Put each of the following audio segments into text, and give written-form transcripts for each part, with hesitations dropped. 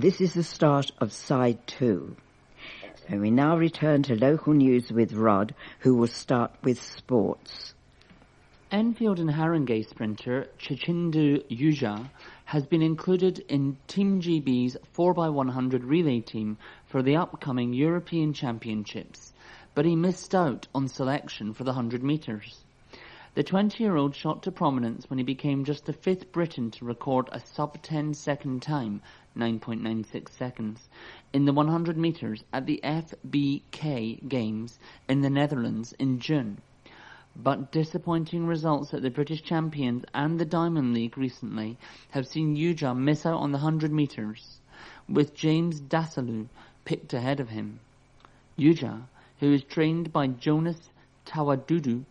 This is the start of side 2. So we now return to local news with Rod, who will start with sports. Enfield and Haringey sprinter Chichindu Yuja has been included in Team GB's 4x100 relay team for the upcoming European Championships, but he missed out on selection for the 100 metres. The 20-year-old shot to prominence when he became just the 5th Briton to record a sub-10 second time, 9.96 seconds, in the 100 metres at the FBK Games in the Netherlands in June. But disappointing results at the British Champions and the Diamond League recently have seen Yuja miss out on the 100 metres, with James Dassalu picked ahead of him. Yuja, who is trained by Jonas Tawadudu,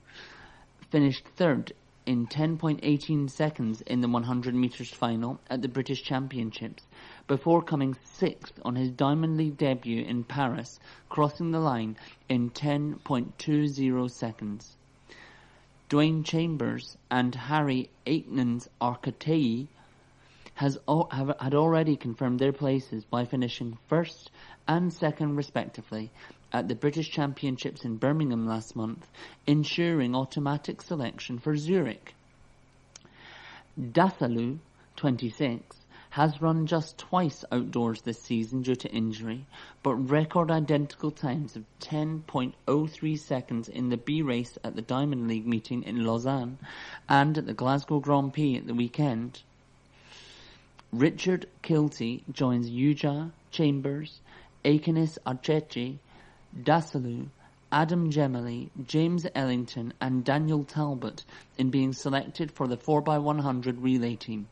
finished 3rd in 10.18 seconds in the 100 metres final at the British Championships, before coming 6th on his Diamond League debut in Paris, crossing the line in 10.20 seconds. Dwayne Chambers and Harry Aitken's Arcatei had already confirmed their places by finishing 1st and 2nd respectively at the British Championships in Birmingham last month, ensuring automatic selection for Zurich. Dassalu, 26, has run just twice outdoors this season due to injury, but record identical times of 10.03 seconds in the B race at the Diamond League meeting in Lausanne and at the Glasgow Grand Prix at the weekend. Richard Kilty joins Yuja, Chambers, Akenis Archechi, Dassalu, Adam Gemely, James Ellington and Daniel Talbot in being selected for the 4x100 relay team.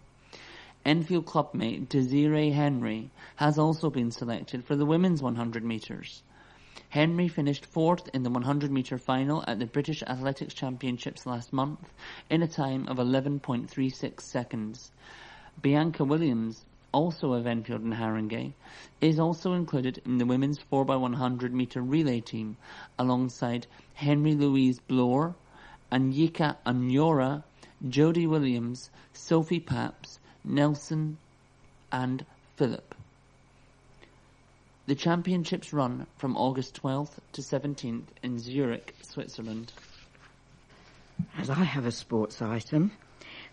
Enfield clubmate Desiree Henry has also been selected for the women's 100 metres. Henry finished 4th in the 100 metre final at the British Athletics Championships last month in a time of 11.36 seconds. Bianca Williams, also of Enfield and Haringey, is also included in the women's 4x100 metre relay team alongside Henry Louise Bloor, Anyika Anyora, Jodie Williams, Sophie Paps, Nelson and Phillip. The championships run from August 12th to 17th in Zurich, Switzerland. As I have a sports item,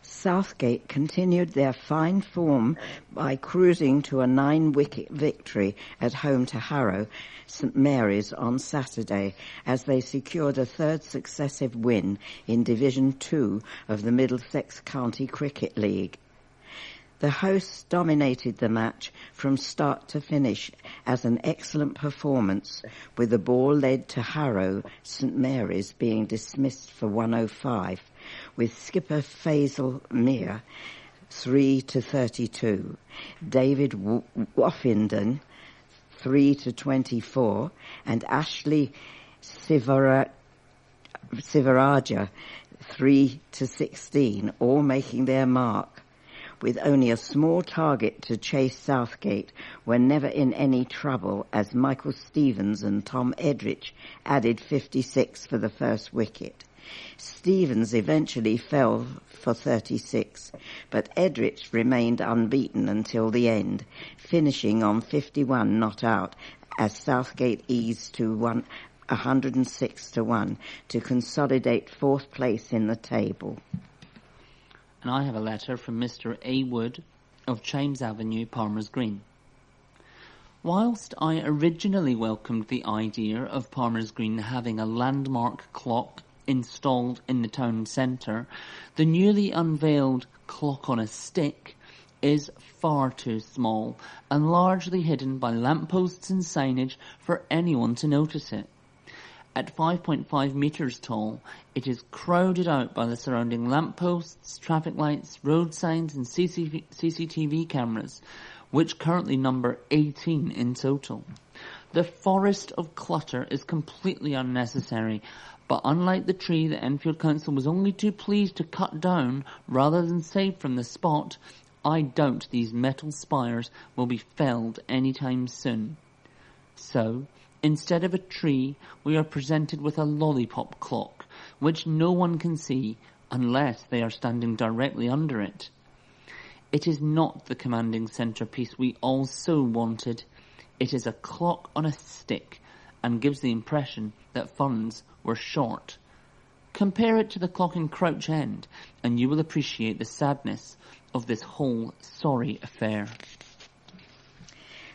Southgate continued their fine form by cruising to a 9-wicket victory at home to Harrow St Mary's on Saturday as they secured a 3rd successive win in Division 2 of the Middlesex County Cricket League. The hosts dominated the match from start to finish as an excellent performance, with the ball led to Harrow St Mary's being dismissed for 105, with skipper Faisal Mir 3-32, David Woffenden 3-24, and Ashley Sivaraja 3-16, all making their mark. With only a small target to chase, Southgate were never in any trouble as Michael Stevens and Tom Edrich added 56 for the first wicket. Stevens eventually fell for 36, but Edrich remained unbeaten until the end, finishing on 51 not out as Southgate eased to 106-1 to consolidate 4th place in the table. And I have a letter from Mr. A. Wood of Chimes Avenue, Palmer's Green. Whilst I originally welcomed the idea of Palmer's Green having a landmark clock installed in the town centre, the newly unveiled clock on a stick is far too small and largely hidden by lampposts and signage for anyone to notice it. At 5.5 metres tall, it is crowded out by the surrounding lampposts, traffic lights, road signs and CCTV cameras, which currently number 18 in total. The forest of clutter is completely unnecessary, but unlike the tree that Enfield Council was only too pleased to cut down rather than save from the spot, I doubt these metal spires will be felled anytime soon. So, instead of a tree, we are presented with a lollipop clock, which no one can see unless they are standing directly under it. It is not the commanding centrepiece we all so wanted. It is a clock on a stick and gives the impression that funds were short. Compare it to the clock in Crouch End and you will appreciate the sadness of this whole sorry affair.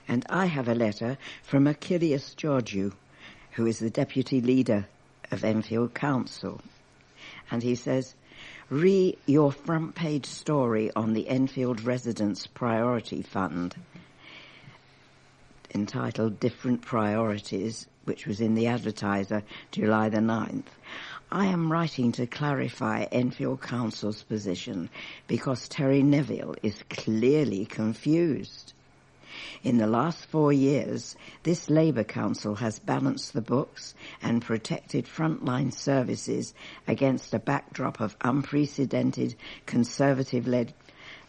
And I have a letter from Achilles Georgiou, who is the deputy leader of Enfield Council. And he says, "Re your front page story on the Enfield Residents Priority Fund, entitled Different Priorities, which was in the Advertiser July the 9th. I am writing to clarify Enfield Council's position because Terry Neville is clearly confused. In the last 4 years, this Labour Council has balanced the books and protected frontline services against a backdrop of unprecedented Conservative-led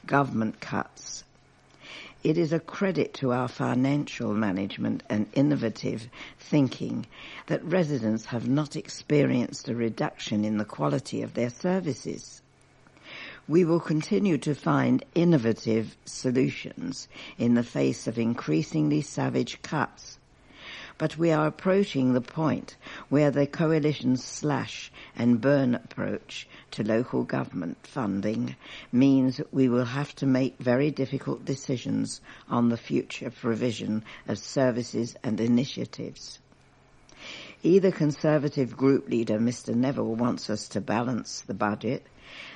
government cuts. It is a credit to our financial management and innovative thinking that residents have not experienced a reduction in the quality of their services. We will continue to find innovative solutions in the face of increasingly savage cuts. But we are approaching the point where the coalition's slash and burn approach to local government funding means we will have to make very difficult decisions on the future provision of services and initiatives. Either Conservative group leader Mr Neville wants us to balance the budget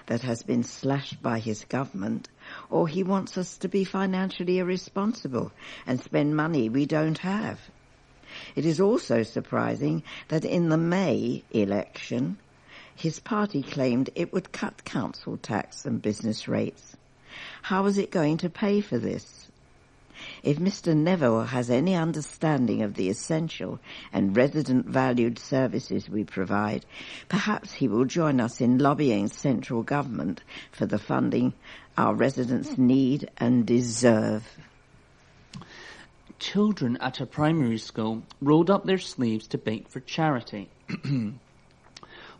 that has been slashed by his government, or he wants us to be financially irresponsible and spend money we don't have. It is also surprising that in the May election, his party claimed it would cut council tax and business rates. How is it going to pay for this? If Mr Neville has any understanding of the essential and resident-valued services we provide, perhaps he will join us in lobbying central government for the funding our residents need and deserve. Children at a primary school rolled up their sleeves to bake for charity.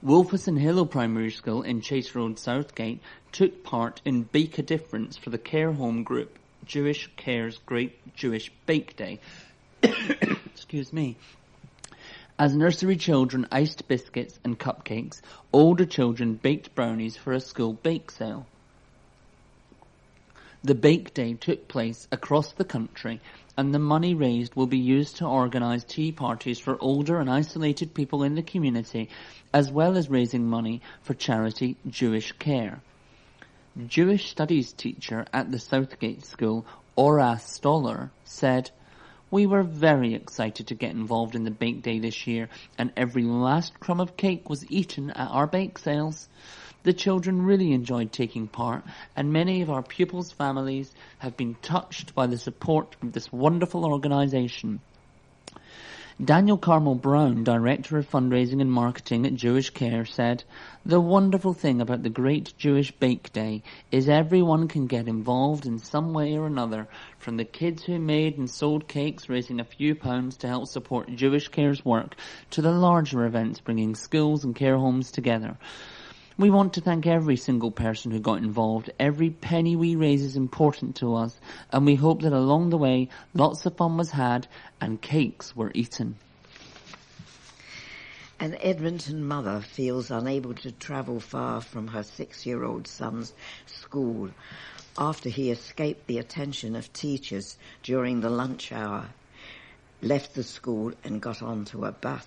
Wolferson Hillow Primary School in Chase Road, Southgate, took part in Bake a Difference for the care home group Jewish Care's Great Jewish Bake Day. Excuse me. As nursery children iced biscuits and cupcakes, older children baked brownies for a school bake sale. The bake day took place across the country, and the money raised will be used to organise tea parties for older and isolated people in the community, as well as raising money for charity Jewish Care. Jewish studies teacher at the Southgate School, Orla Stoller, said, "We were very excited to get involved in the bake day this year, and every last crumb of cake was eaten at our bake sales. The children really enjoyed taking part, and many of our pupils' families have been touched by the support of this wonderful organisation." Daniel Carmel Brown, Director of Fundraising and Marketing at Jewish Care, said, "The wonderful thing about the Great Jewish Bake Day is everyone can get involved in some way or another, from the kids who made and sold cakes raising a few pounds to help support Jewish Care's work, to the larger events bringing schools and care homes together. We want to thank every single person who got involved. Every penny we raise is important to us, and we hope that along the way lots of fun was had and cakes were eaten." An Edmonton mother feels unable to travel far from her 6-year-old son's school after he escaped the attention of teachers during the lunch hour, left the school and got onto a bus.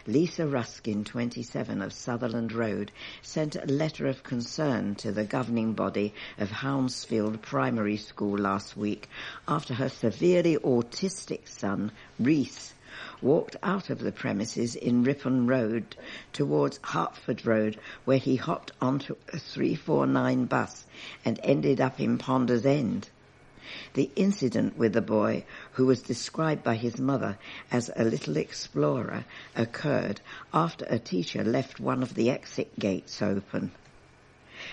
Lisa Ruskin, 27, of Sutherland Road, sent a letter of concern to the governing body of Hounsfield Primary School last week after her severely autistic son, Reese, walked out of the premises in Ripon Road towards Hertford Road, where he hopped onto a 349 bus and ended up in Ponders End. The incident with the boy, who was described by his mother as a little explorer, occurred after a teacher left one of the exit gates open.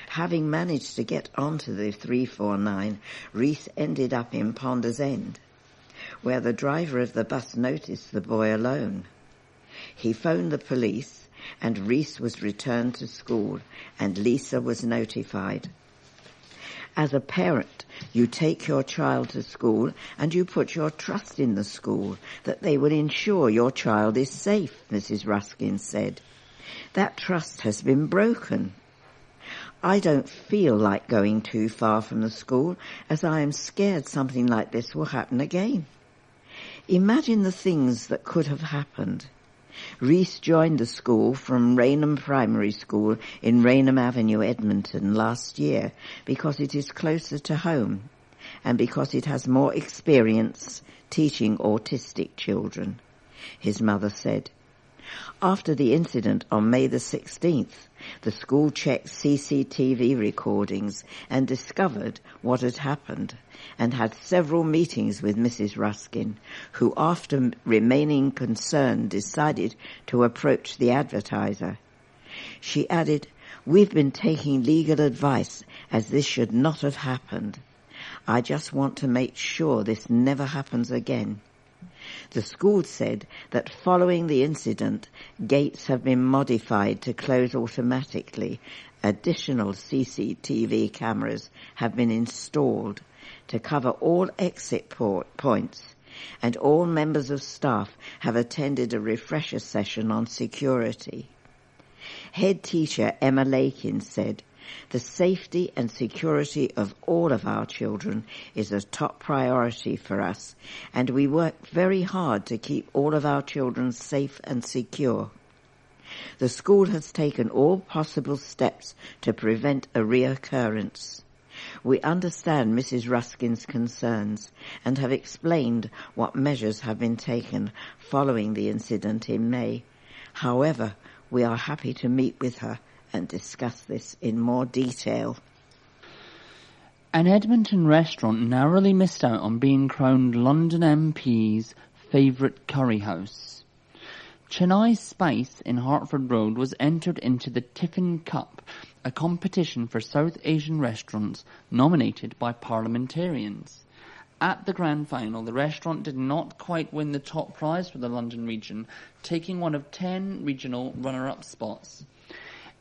Having managed to get onto the 349, Reese ended up in Ponders End, where the driver of the bus noticed the boy alone. He phoned the police, and Reese was returned to school, and Lisa was notified. As a parent, you take your child to school and you put your trust in the school that they will ensure your child is safe, Mrs. Ruskin said. That trust has been broken. I don't feel like going too far from the school, as I am scared something like this will happen again. Imagine the things that could have happened. Reese joined the school from Raynham Primary School in Raynham Avenue, Edmonton, last year because it is closer to home and because it has more experience teaching autistic children, his mother said. After the incident on May the 16th, the school checked CCTV recordings and discovered what had happened and had several meetings with Mrs. Ruskin, who, after remaining concerned, decided to approach the Advertiser. She added, "We've been taking legal advice as this should not have happened. I just want to make sure this never happens again." The school said that following the incident, gates have been modified to close automatically. Additional CCTV cameras have been installed to cover all exit points, and all members of staff have attended a refresher session on security. Head teacher Emma Lakin said, "The safety and security of all of our children is a top priority for us, and we work very hard to keep all of our children safe and secure. The school has taken all possible steps to prevent a reoccurrence. We understand Mrs. Ruskin's concerns and have explained what measures have been taken following the incident in May. However, we are happy to meet with her and discuss this in more detail." An Edmonton restaurant narrowly missed out on being crowned London MP's favourite curry house. Chennai Spice in Hertford Road was entered into the Tiffin Cup, a competition for South Asian restaurants nominated by parliamentarians. At the grand final, the restaurant did not quite win the top prize for the London region, taking one of 10 regional runner-up spots.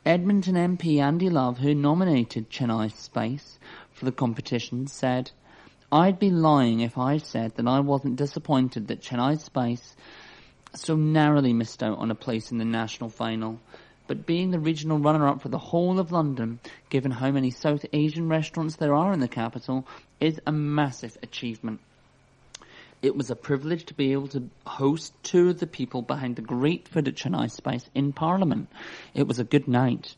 Edmonton MP Andy Love, who nominated Chennai Spice for the competition, said, "I'd be lying if I said that I wasn't disappointed that Chennai Spice so narrowly missed out on a place in the national final. But being the regional runner-up for the whole of London, given how many South Asian restaurants there are in the capital, is a massive achievement. It was a privilege to be able to host two of the people behind the great food at Chennai Spice in Parliament. It was a good night."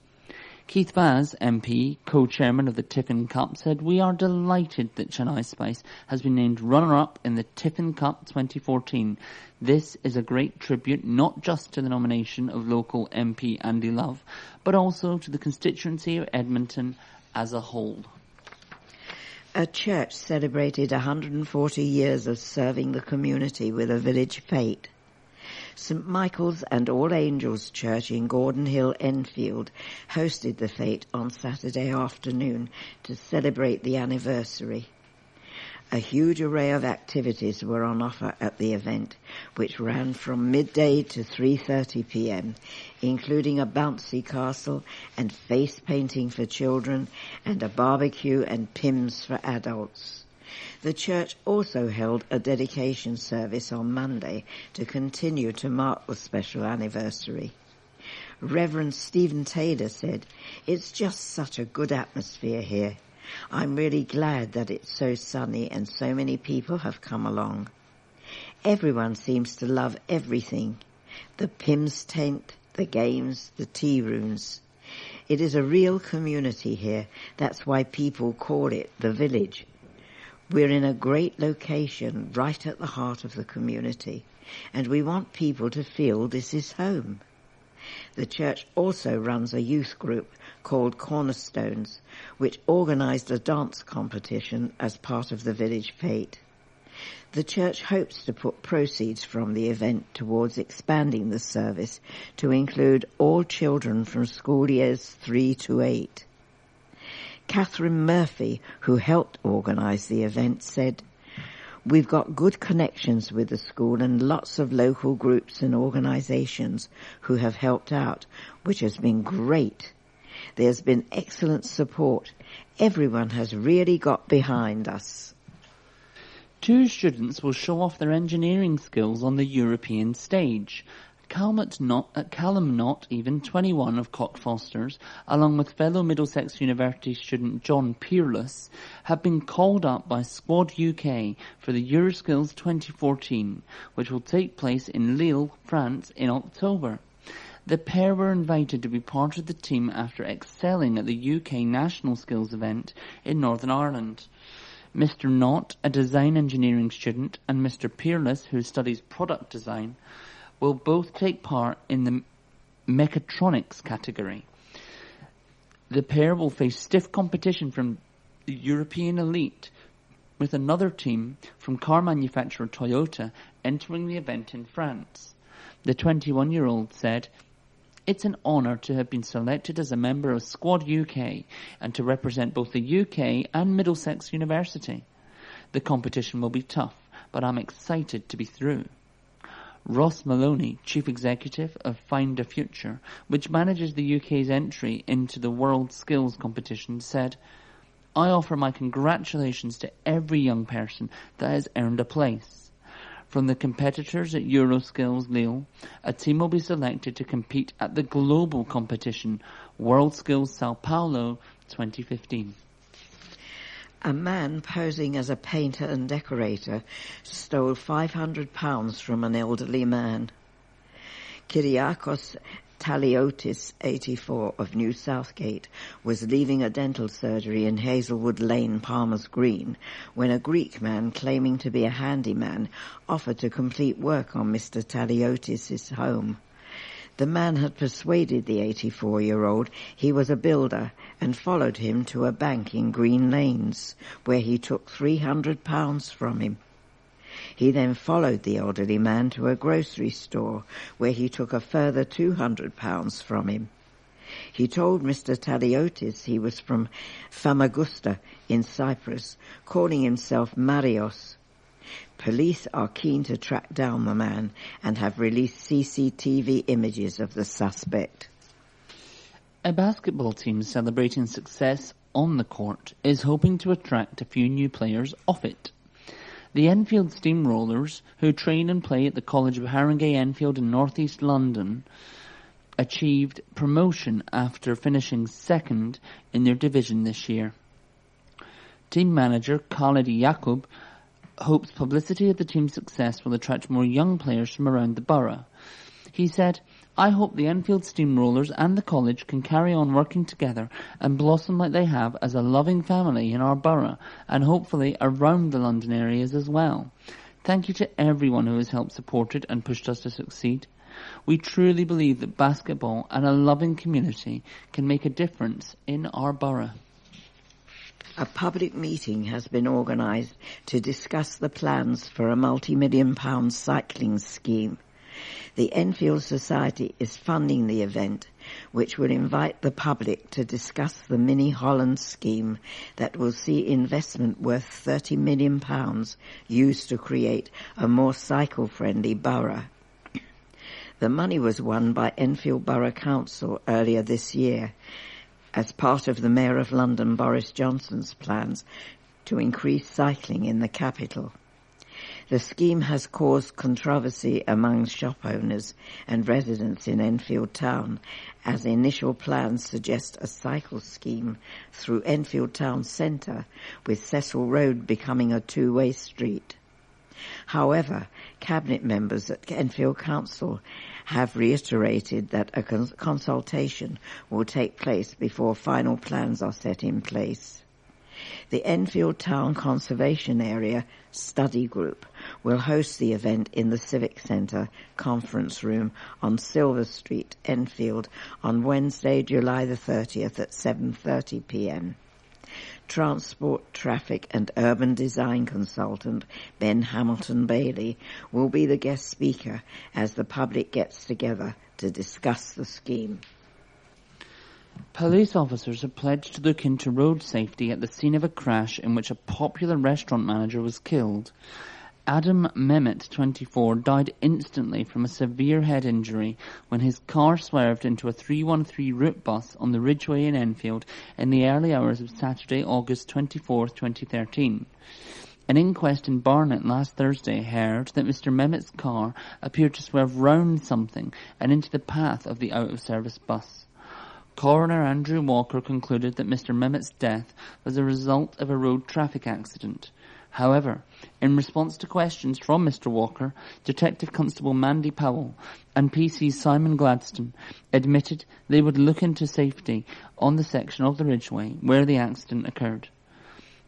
Keith Vaz, MP, co-chairman of the Tiffin Cup, said, "We are delighted that Chennai Spice has been named runner-up in the Tiffin Cup 2014. This is a great tribute not just to the nomination of local MP Andy Love, but also to the constituency of Edmonton as a whole." A church celebrated 140 years of serving the community with a village fete. St Michael's and All Angels Church in Gordon Hill, Enfield, hosted the fete on Saturday afternoon to celebrate the anniversary. A huge array of activities were on offer at the event, which ran from midday to 3:30 p.m., including a bouncy castle and face painting for children and a barbecue and pims for adults. The church also held a dedication service on Monday to continue to mark the special anniversary. Reverend Stephen Taylor said, "It's just such a good atmosphere here. I'm really glad that it's so sunny and so many people have come along. Everyone seems to love everything. The Pims tent, the games, the tea rooms. It is a real community here. That's why people call it the village. We're in a great location right at the heart of the community, and we want people to feel this is home." The church also runs a youth group called Cornerstones, which organised a dance competition as part of the village fete. The church hopes to put proceeds from the event towards expanding the service to include all children from school years 3 to 8. Catherine Murphy, who helped organise the event, said, "We've got good connections with the school and lots of local groups and organisations who have helped out, which has been great. There's been excellent support. Everyone has really got behind us. 2 students will show off their engineering skills on the European stage. Callum Knott, even 21 of Cockfosters, along with fellow Middlesex University student John Peerless, have been called up by Squad UK for the Euroskills 2014, which will take place in Lille, France in October. The pair were invited to be part of the team after excelling at the UK National Skills event in Northern Ireland. Mr. Knott, a design engineering student, and Mr. Peerless, who studies product design, will both take part in the mechatronics category. The pair will face stiff competition from the European elite, with another team from car manufacturer Toyota entering the event in France. The 21-year-old said, "It's an honour to have been selected as a member of Squad UK and to represent both the UK and Middlesex University. The competition will be tough, but I'm excited to be through." Ross Maloney, Chief Executive of Find a Future, which manages the UK's entry into the World Skills Competition, said, "I offer my congratulations to every young person that has earned a place. From the competitors at Euroskills Lille, a team will be selected to compete at the global competition, World Skills Sao Paulo 2015. A man posing as a painter and decorator stole £500 from an elderly man. Kyriakos Taliotis, 84, of New Southgate, was leaving a dental surgery in Hazelwood Lane, Palmer's Green, when a Greek man claiming to be a handyman offered to complete work on Mr. Taliotis' home. The man had persuaded the 84-year-old he was a builder and followed him to a bank in Green Lanes, where he took £300 from him. He then followed the elderly man to a grocery store, where he took a further £200 from him. He told Mr. Taliotis he was from Famagusta in Cyprus, calling himself Marios. Police are keen to track down the man and have released CCTV images of the suspect. A basketball team celebrating success on the court is hoping to attract a few new players off it. The Enfield Steamrollers, who train and play at the College of Haringey Enfield in North East London, achieved promotion after finishing second in their division this year. Team manager Khalid Yaqub hopes publicity of the team's success will attract more young players from around the borough. He said, "I hope the Enfield Steamrollers and the college can carry on working together and blossom like they have as a loving family in our borough and hopefully around the London areas as well. Thank you to everyone who has helped support it and pushed us to succeed. We truly believe that basketball and a loving community can make a difference in our borough." A public meeting has been organised to discuss the plans for a multi-million-pound cycling scheme. The Enfield Society is funding the event, which will invite the public to discuss the Mini Holland scheme that will see investment worth £30 million used to create a more cycle-friendly borough. The money was won by Enfield Borough Council earlier this year, as part of the Mayor of London Boris Johnson's plans to increase cycling in the capital. The scheme has caused controversy among shop owners and residents in Enfield Town, as initial plans suggest a cycle scheme through Enfield Town Centre, with Cecil Road becoming a two-way street. However, Cabinet members at Enfield Council have reiterated that a consultation will take place before final plans are set in place. The Enfield Town Conservation Area Study Group will host the event in the Civic Centre Conference Room on Silver Street, Enfield, on Wednesday, July the 30th at 7:30 p.m. Transport, Traffic and Urban Design Consultant Ben Hamilton Bailey will be the guest speaker as the public gets together to discuss the scheme. Police officers have pledged to look into road safety at the scene of a crash in which a popular restaurant manager was killed. Adam Mehmet, 24, died instantly from a severe head injury when his car swerved into a 313 route bus on the Ridgeway in Enfield in the early hours of Saturday, August 24, 2013. An inquest in Barnet last Thursday heard that Mr. Mehmet's car appeared to swerve round something and into the path of the out-of-service bus. Coroner Andrew Walker concluded that Mr. Mehmet's death was a result of a road traffic accident. However, in response to questions from Mr. Walker, Detective Constable Mandy Powell and PC Simon Gladstone admitted they would look into safety on the section of the Ridgeway where the accident occurred.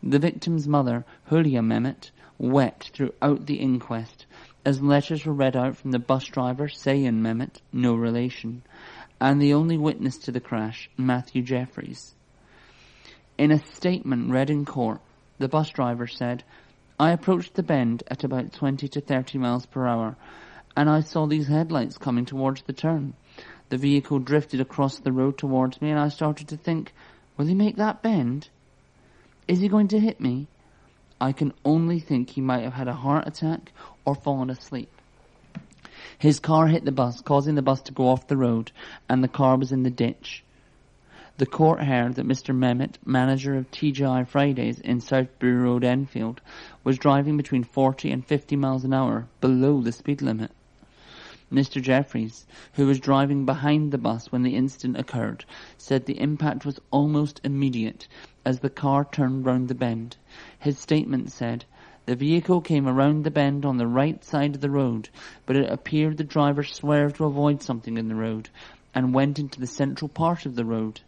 The victim's mother, Julia Mehmet, wept throughout the inquest as letters were read out from the bus driver, Sayan Mehmet, no relation, and the only witness to the crash, Matthew Jeffries. In a statement read in court, the bus driver said, "I approached the bend at about 20 to 30 miles per hour, and I saw these headlights coming towards the turn. The vehicle drifted across the road towards me, and I started to think, will he make that bend? Is he going to hit me? I can only think he might have had a heart attack or fallen asleep." His car hit the bus, causing the bus to go off the road, and the car was in the ditch. The court heard that Mr. Mehmet, manager of TGI Fridays in Southbury Road, Enfield, was driving between 40 and 50 miles an hour below the speed limit. Mr. Jeffries, who was driving behind the bus when the incident occurred, said the impact was almost immediate as the car turned round the bend. His statement said, "The vehicle came around the bend on the right side of the road, but it appeared the driver swerved to avoid something in the road and went into the central part of the road.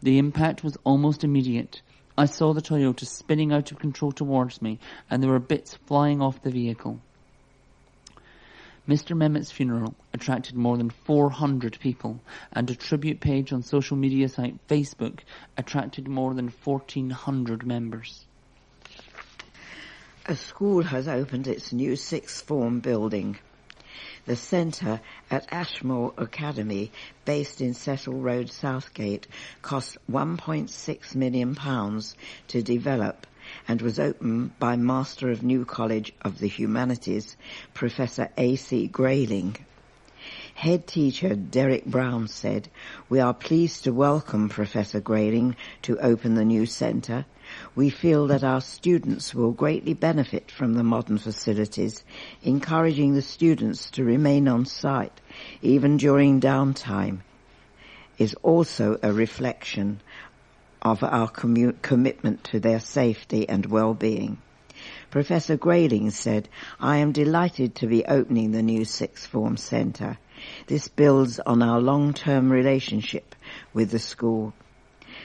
The impact was almost immediate. I saw the Toyota spinning out of control towards me, and there were bits flying off the vehicle." Mr. Mehmet's funeral attracted more than 400 people, and a tribute page on social media site Facebook attracted more than 1,400 members. A school has opened its new sixth form building. The centre at Ashmore Academy, based in Cecil Road, Southgate, cost £1.6 million to develop and was opened by Master of New College of the Humanities, Professor A.C. Grayling. Head teacher Derek Brown said, "We are pleased to welcome Professor Grayling to open the new centre. We feel that our students will greatly benefit from the modern facilities. Encouraging the students to remain on site, even during downtime, is also a reflection of our commitment to their safety and well-being." Professor Grayling said, "I am delighted to be opening the new sixth form centre. This builds on our long-term relationship with the school.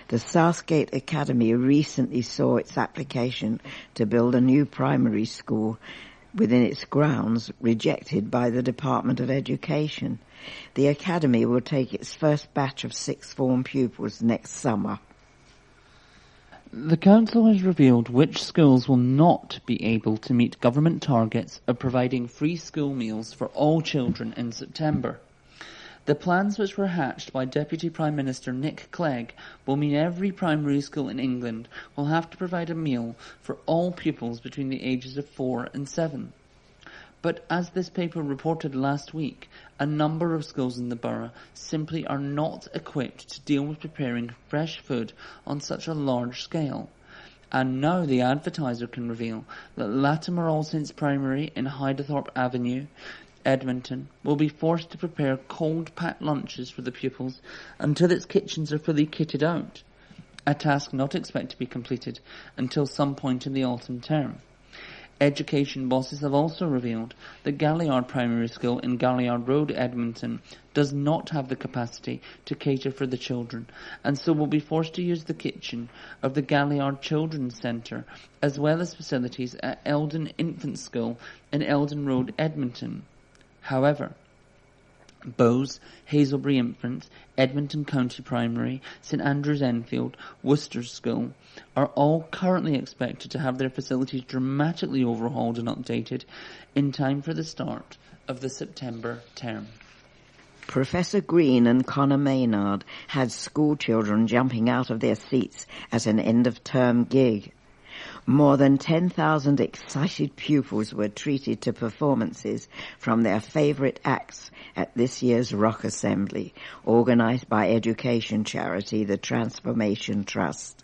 The Southgate Academy recently saw its application to build a new primary school within its grounds rejected by the Department of Education. The Academy will take its first batch of sixth form pupils next summer." The Council has revealed which schools will not be able to meet government targets of providing free school meals for all children in September. The plans, which were hatched by Deputy Prime Minister Nick Clegg, will mean every primary school in England will have to provide a meal for all pupils between the ages of 4 and 7. But as this paper reported last week, a number of schools in the borough simply are not equipped to deal with preparing fresh food on such a large scale. And now the Advertiser can reveal that Latimer All Saints Primary in Hydathorpe Avenue, Edmonton, will be forced to prepare cold packed lunches for the pupils until its kitchens are fully kitted out, a task not expected to be completed until some point in the autumn term. Education bosses have also revealed that Galliard Primary School in Galliard Road, Edmonton, does not have the capacity to cater for the children, and so will be forced to use the kitchen of the Galliard Children's Centre, as well as facilities at Eldon Infant School in Eldon Road, Edmonton. However, Bowes, Hazelbury Infants, Edmonton County Primary, St Andrews Enfield, Worcester School are all currently expected to have their facilities dramatically overhauled and updated in time for the start of the September term. Professor Green and Connor Maynard had school children jumping out of their seats at an end-of-term gig. More than 10,000 excited pupils were treated to performances from their favourite acts at this year's Rock Assembly, organised by education charity the Transformation Trust.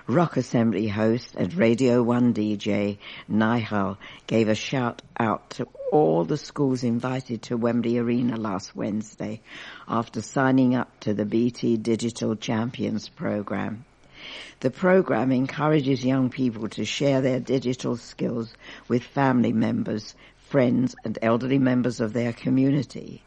Rock Assembly host and Radio 1 DJ Nihal gave a shout out to all the schools invited to Wembley Arena last Wednesday after signing up to the BT Digital Champions programme. The programme encourages young people to share their digital skills with family members, friends and elderly members of their community.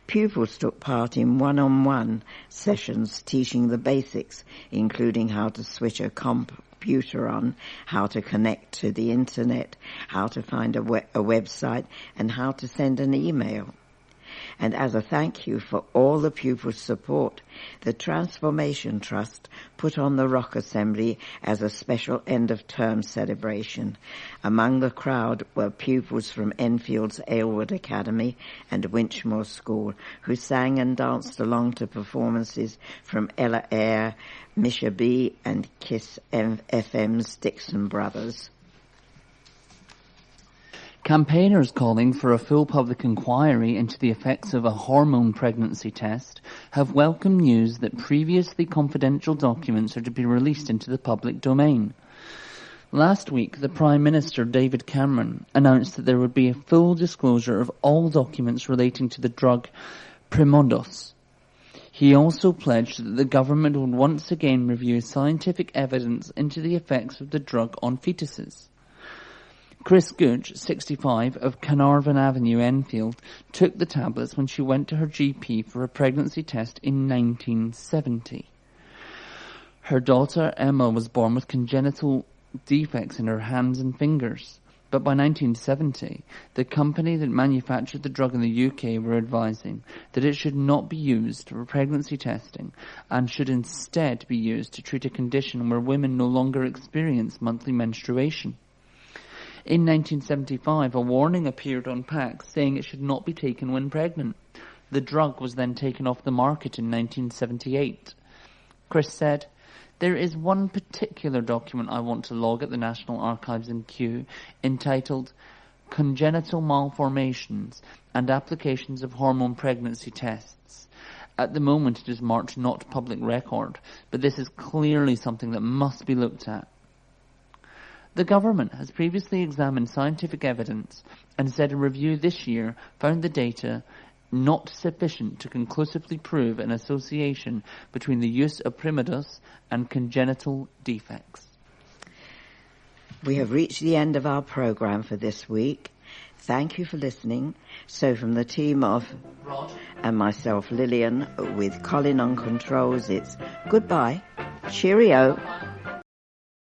Pupils took part in one-on-one sessions teaching the basics, including how to switch a computer on, how to connect to the internet, how to find a website, and how to send an email. And as a thank you for all the pupils' support, the Transformation Trust put on the Rock Assembly as a special end-of-term celebration. Among the crowd were pupils from Enfield's Aylward Academy and Winchmore School, who sang and danced along to performances from Ella Eyre, Misha B. and Kiss FM's Dixon Brothers. Campaigners calling for a full public inquiry into the effects of a hormone pregnancy test have welcomed news that previously confidential documents are to be released into the public domain. Last week, the Prime Minister, David Cameron, announced that there would be a full disclosure of all documents relating to the drug Primodos. He also pledged that the government would once again review scientific evidence into the effects of the drug on fetuses. Chris Gooch, 65, of Carnarvon Avenue, Enfield, took the tablets when she went to her GP for a pregnancy test in 1970. Her daughter Emma was born with congenital defects in her hands and fingers, but by 1970, the company that manufactured the drug in the UK were advising that it should not be used for pregnancy testing and should instead be used to treat a condition where women no longer experience monthly menstruation. In 1975, a warning appeared on packs saying it should not be taken when pregnant. The drug was then taken off the market in 1978. Chris said, "There is one particular document I want to log at the National Archives in Kew entitled Congenital Malformations and Applications of Hormone Pregnancy Tests. At the moment it is marked not public record, but this is clearly something that must be looked at." The government has previously examined scientific evidence and said a review this year found the data not sufficient to conclusively prove an association between the use of Primodos and congenital defects. We have reached the end of our programme for this week. Thank you for listening. So from the team of Rod and myself, Lillian, with Colin on controls, it's goodbye, cheerio.